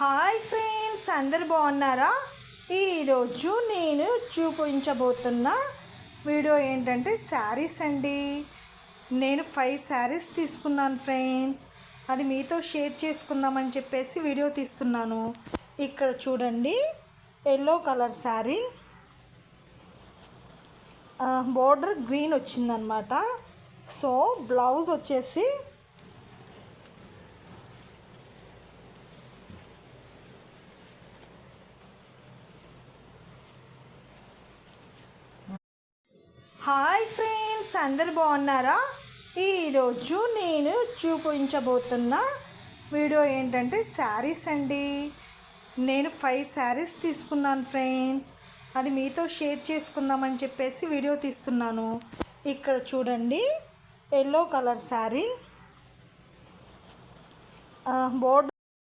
Hi friends, అందరు బాగున్నారా? ఈరోజు నేను చూపించబోతున్న వీడియో ఏంటంటే శారీస్ అండి. నేను 5 శారీస్ తీసుకున్నాను ఫ్రెండ్స్. అది మీతో షేర్ చేసుకుందామని చెప్పేసి వీడియో తీస్తున్నాను. ఇక్కడ చూడండి, yellow colour sari, border green వచ్చిందనమాట. సో బ్లౌజ్ వచ్చేసి హాయ్ ఫ్రెండ్స్, అందరు బాగున్నారా? ఈరోజు నేను చూపించబోతున్న వీడియో ఏంటంటే శారీస్ అండి. నేను 5 శారీస్ తీసుకున్నాను ఫ్రెండ్స్. అది మీతో షేర్ చేసుకుందామని చెప్పేసి వీడియో తీస్తున్నాను. ఇక్కడ చూడండి, ఎల్లో కలర్ శారీ, బోర్డర్